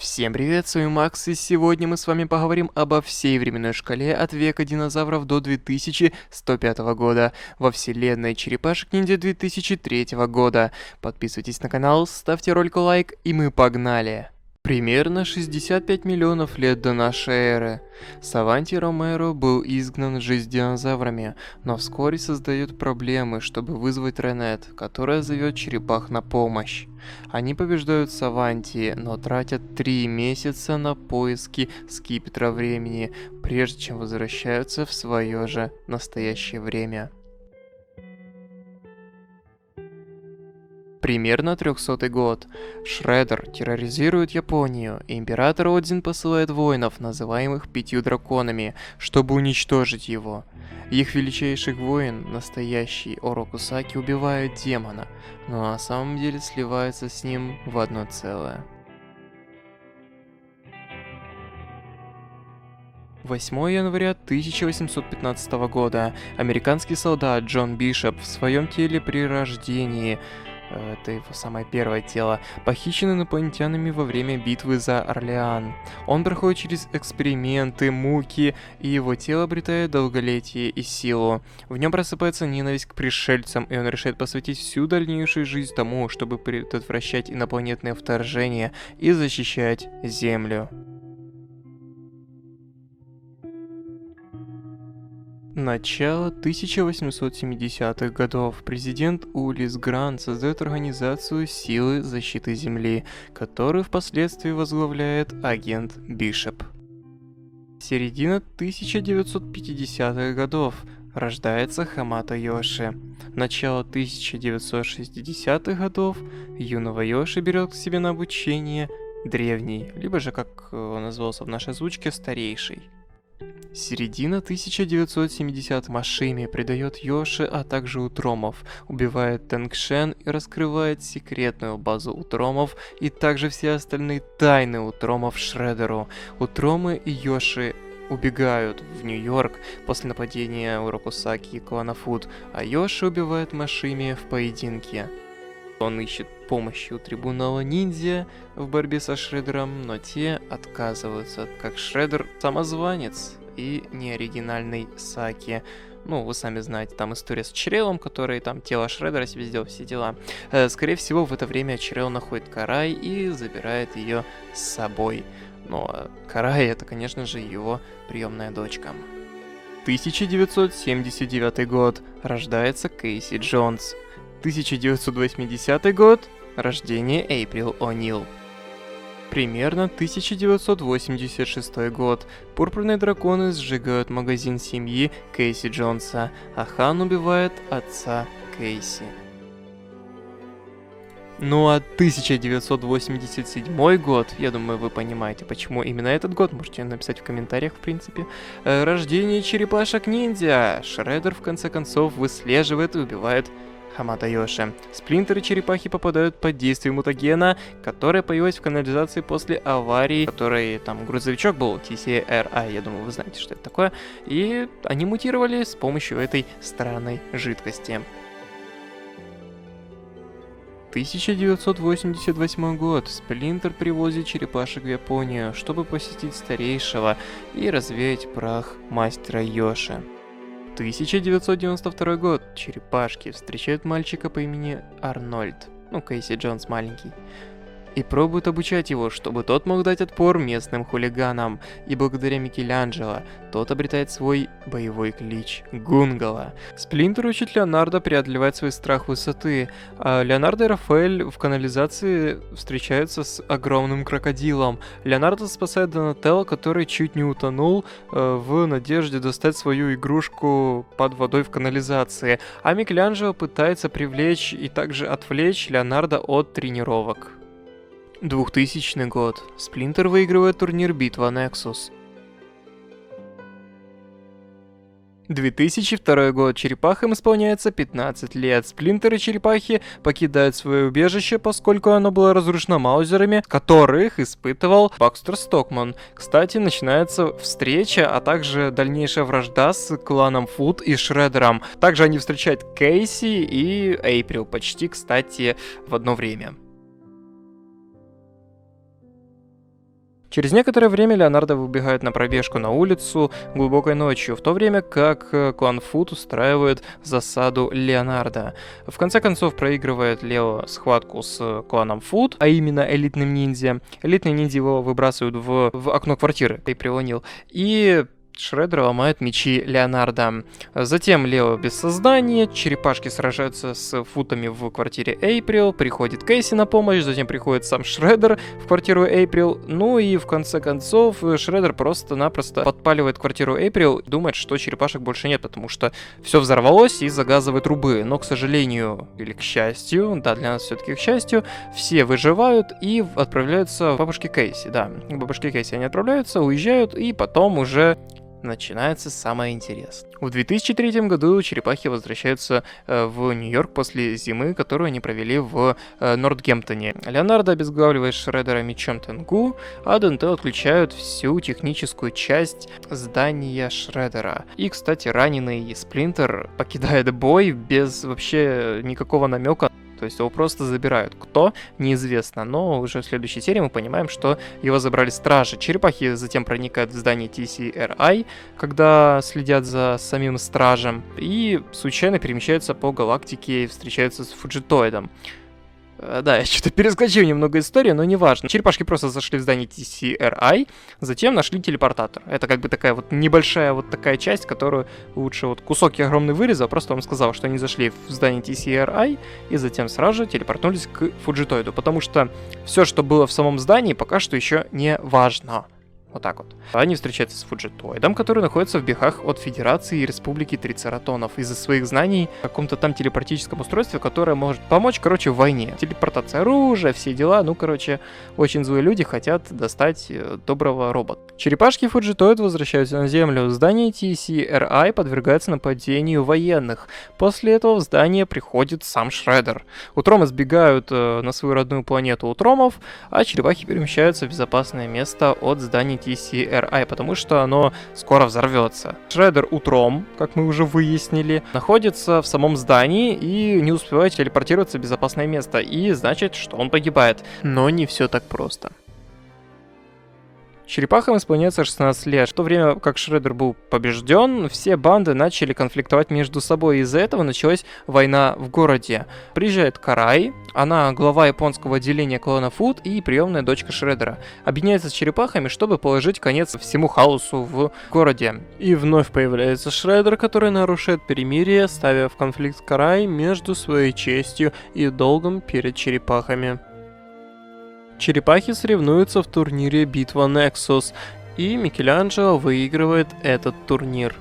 Всем привет, с вами Макс, и сегодня мы с вами поговорим обо всей временной шкале от века динозавров до 2105 года во вселенной черепашек-ниндзя 2003 года. Подписывайтесь на канал, ставьте ролику лайк, и мы погнали! Примерно 65 миллионов лет до нашей эры. Саванти Ромеро был изгнан в жизнь динозаврами, но вскоре создает проблемы, чтобы вызвать Ренет, которая зовет черепах на помощь. Они побеждают Саванти, но тратят 3 месяца на поиски скипетра времени, прежде чем возвращаются в свое же настоящее время. Примерно 300 год. Шреддер терроризирует Японию, и император Один посылает воинов, называемых 5 драконами, чтобы уничтожить его. Их величайший воин, настоящий Орокусаки, убивает демона, но на самом деле сливается с ним в одно целое. 8 января 1815 года. Американский солдат Джон Бишоп в своем теле при рождении, это его самое первое тело, похищен инопланетянами во время битвы за Орлеан. Он проходит через эксперименты, муки, и его тело обретает долголетие и силу. В нем просыпается ненависть к пришельцам, и он решает посвятить всю дальнейшую жизнь тому, чтобы предотвращать инопланетные вторжения и защищать Землю. Начало 1870-х годов. Президент Улисс Грант создает организацию Силы защиты Земли, которую впоследствии возглавляет агент Бишоп. Середина 1950-х годов. Рождается Хамато Йоши. Начало 1960-х годов. Юного Йоши берет к себе на обучение древний, либо же, как он назывался в нашей озвучке, старейший. Середина 1970-х. Машими предает Йоши, а также Утромов, убивает Тэнгшен и раскрывает секретную базу Утромов и также все остальные тайны Утромов Шреддеру. Утромы и Йоши убегают в Нью-Йорк после нападения Урокусаки и клана Фуд, а Йоши убивает Машими в поединке. Он ищет помощи у трибунала ниндзя в борьбе со Шреддером, но те отказываются, как Шреддер самозванец и неоригинальный Саки. Ну, вы сами знаете, там история с Чрелом, который там тело Шреддера себе сделал, все дела. Скорее всего, в это время Чрел находит Карай и забирает ее с собой. Но Карай — это, конечно же, его приемная дочка. 1979 год. Рождается Кейси Джонс. 1980 год. Рождение Эйприл О'Нил. Примерно 1986 год. Пурпурные драконы сжигают магазин семьи Кейси Джонса, а Хан убивает отца Кейси. Ну а 1987 год, я думаю, вы понимаете, почему именно этот год, можете написать в комментариях, в принципе. Рождение черепашек-ниндзя. Шреддер, в конце концов, выслеживает и убивает Хамато Йоши. Сплинтер и черепахи попадают под действие мутагена, которая появилась в канализации после аварии, который там грузовичок был, TCRI, я думаю, вы знаете, что это такое, и они мутировали с помощью этой странной жидкости. 1988 год. Сплинтер привозит черепашек в Японию, чтобы посетить старейшего и развеять прах мастера Йоши. 1992 год. Черепашки встречают мальчика по имени Арнольд, Кейси Джонс маленький, и пробуют обучать его, чтобы тот мог дать отпор местным хулиганам, и благодаря Микеланджело тот обретает свой боевой клич — Гунгала. Сплинтер учит Леонардо преодолевать свой страх высоты, а Леонардо и Рафаэль в канализации встречаются с огромным крокодилом. Леонардо спасает Донателло, который чуть не утонул, в надежде достать свою игрушку под водой в канализации, а Микеланджело пытается привлечь и также отвлечь Леонардо от тренировок. 2000 год. Сплинтер выигрывает турнир «Битва Нексус». 2002 год. Черепахам исполняется 15 лет. Сплинтер и черепахи покидают свое убежище, поскольку оно было разрушено маузерами, которых испытывал Бакстер Стокман. Кстати, начинается встреча, а также дальнейшая вражда с кланом Фуд и Шреддером. Также они встречают Кейси и Эйприл почти, кстати, в одно время. Через некоторое время Леонардо выбегает на пробежку на улицу глубокой ночью, в то время как клан Фут устраивает засаду Леонардо. В конце концов проигрывает Лео схватку с кланом Фут, а именно элитным ниндзя. Элитные ниндзя его выбрасывают в окно квартиры, и прилонил. И Шреддер ломает мечи Леонардо. Затем Лео без сознания, черепашки сражаются с Футами в квартире Эйприл, приходит Кейси на помощь, затем приходит сам Шреддер в квартиру Эйприл, ну и в конце концов Шреддер просто-напросто подпаливает квартиру Эйприл и думает, что черепашек больше нет, потому что все взорвалось из-за газовой трубы. Но, к сожалению, или к счастью, да, для нас все-таки к счастью, все выживают и отправляются к бабушке Кейси, да. К бабушке Кейси они отправляются, уезжают, и потом уже начинается самое интересное. В 2003 году черепахи возвращаются в Нью-Йорк после зимы, которую они провели в Нортгемптоне. Леонардо обезглавливает Шреддера мечом Тенгу, а ДНТ отключают всю техническую часть здания Шреддера. И, кстати, раненый Сплинтер покидает бой без вообще никакого намека. То есть его просто забирают. Кто? Неизвестно. Но уже в следующей серии мы понимаем, что его забрали стражи. Черепахи затем проникают в здание TCRI, когда следят за самим стражем. И случайно перемещаются по галактике и встречаются с Фуджитоидом. Да, я что-то перескочил немного истории, но неважно. Черепашки просто зашли в здание TCRI, затем нашли телепортатор. Это как бы такая вот небольшая вот такая часть, которую лучше вот кусок я огромный вырезал, просто вам сказал, что они зашли в здание TCRI и затем сразу же телепортнулись к Фуджитоиду, потому что все, что было в самом здании, пока что еще не важно. Вот так вот. Они встречаются с Фуджитоидом, который находится в бегах от Федерации и Республики Трицератонов из-за своих знаний о каком-то там телепатическом устройстве, которое может помочь, короче, в войне. Телепортация оружия, все дела. Ну, короче, очень злые люди хотят достать доброго робота. Черепашки Фуджитоид возвращаются на Землю. Здание TCRI подвергается нападению военных. После этого в здание приходит сам Шреддер. Утромы сбегают на свою родную планету Утромов, а черепахи перемещаются в безопасное место от здания TCRI, потому что оно скоро взорвется. Шреддер Утром, как мы уже выяснили, находится в самом здании и не успевает телепортироваться в безопасное место, и значит, что он погибает. Но не все так просто. Черепахам исполняется 16 лет. В то время как Шреддер был побежден, все банды начали конфликтовать между собой. Из-за этого началась война в городе. Приезжает Карай, она глава японского отделения клана Фут и приемная дочка Шреддера. Объединяется с черепахами, чтобы положить конец всему хаосу в городе. И вновь появляется Шреддер, который нарушает перемирие, ставя в конфликт Карай между своей честью и долгом перед черепахами. Черепахи соревнуются в турнире «Битва Nexus», и Микеланджело выигрывает этот турнир.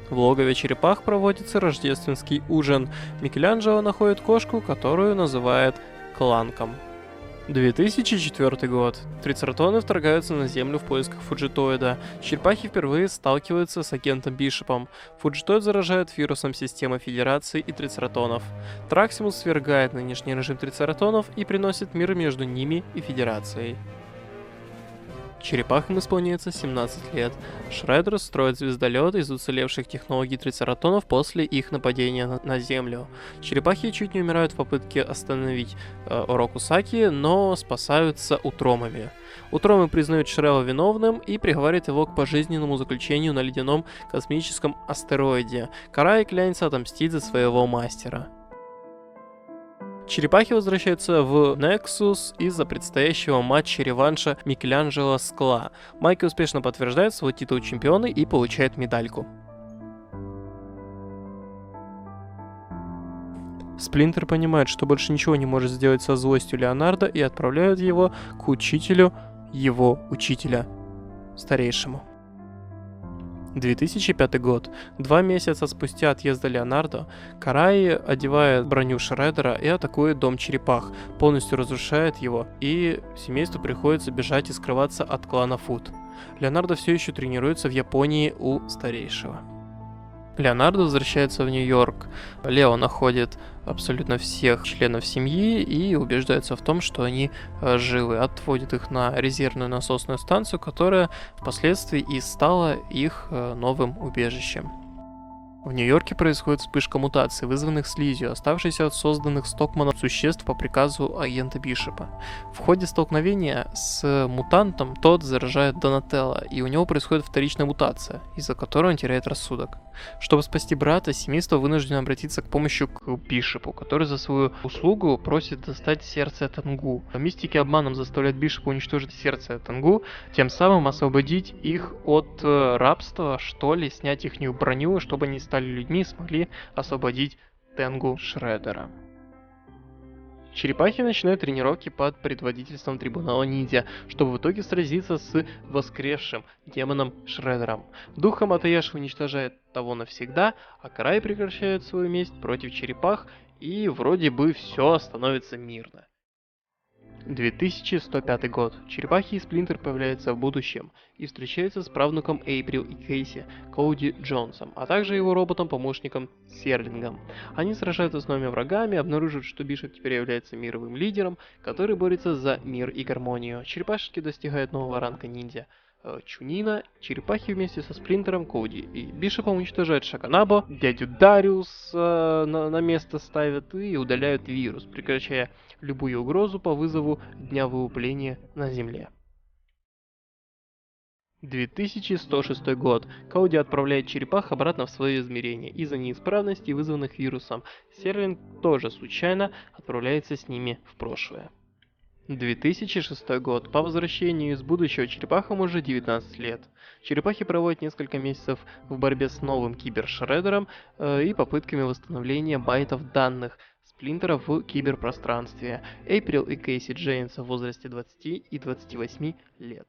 В логове черепах проводится рождественский ужин. Микеланджело находит кошку, которую называет Кланком. 2004 год. Трицератоны вторгаются на Землю в поисках Фуджитоида. Черепахи впервые сталкиваются с агентом Бишопом. Фуджитоид заражает вирусом системы Федерации и Трицератонов. Траксимус свергает нынешний режим Трицератонов и приносит мир между ними и Федерацией. Черепахам исполняется 17 лет. Шреддер строит звездолет из уцелевших технологий Трицератонов после их нападения на Землю. Черепахи чуть не умирают в попытке остановить Орокусаки, но спасаются Утромами. Утромы признают Шрела виновным и приговаривают его к пожизненному заключению на ледяном космическом астероиде. Карай клянется отомстить за своего мастера. Черепахи возвращаются в Nexus из-за предстоящего матча-реванша Микеланджело с Кла. Майки успешно подтверждает свой титул чемпиона и получает медальку. Сплинтер понимает, что больше ничего не может сделать со злостью Леонардо и отправляет его к учителю его учителя, старейшему. 2005 год. 2 месяца спустя отъезда Леонардо, Карай одевает броню Шреддера и атакует дом черепах, полностью разрушает его, и семейству приходится бежать и скрываться от клана Фут. Леонардо все еще тренируется в Японии у старейшего. Леонардо возвращается в Нью-Йорк. Лео находит абсолютно всех членов семьи и убеждается в том, что они живы. Отводит их на резервную насосную станцию, которая впоследствии и стала их новым убежищем. В Нью-Йорке происходит вспышка мутаций, вызванных слизью, оставшейся от созданных Стокманом существ по приказу агента Бишопа. В ходе столкновения с мутантом тот заражает Донателло, и у него происходит вторичная мутация, из-за которой он теряет рассудок. Чтобы спасти брата, семейство вынуждено обратиться к помощи к Бишопу, который за свою услугу просит достать сердце Тенгу. Мистики обманом заставляют Бишопа уничтожить сердце Тенгу, тем самым освободить их от рабства, что ли, снять ихнюю броню, чтобы они стали людьми и смогли освободить Тенгу Шреддера. Черепахи начинают тренировки под предводительством трибунала ниндзя, чтобы в итоге сразиться с воскресшим демоном Шреддером. Дух Хаматаяши уничтожает того навсегда, а Карай прекращает свою месть против черепах, и вроде бы все становится мирно. 2105 год. Черепахи и Сплинтер появляются в будущем и встречаются с правнуком Эйприл и Кейси, Коуди Джонсом, а также его роботом-помощником Серлингом. Они сражаются с новыми врагами, обнаруживают, что Бишоп теперь является мировым лидером, который борется за мир и гармонию. Черепашки достигают нового ранга ниндзя Чунина, черепахи вместе со Сплинтером, Коуди и Бишопом уничтожают Шаканабо, дядю Дариус на место ставят и удаляют вирус, прекращая любую угрозу по вызову Дня Вылупления на Земле. 2106 год. Коуди отправляет черепах обратно в свое измерение из-за неисправностей, вызванных вирусом. Серлинг тоже случайно отправляется с ними в прошлое. 2006 год. По возвращению из будущего черепахам уже 19 лет. Черепахи проводят несколько месяцев в борьбе с новым кибершреддером и попытками восстановления байтов данных Сплинтера в киберпространстве. Эйприл и Кейси Джейнс в возрасте 20 и 28 лет.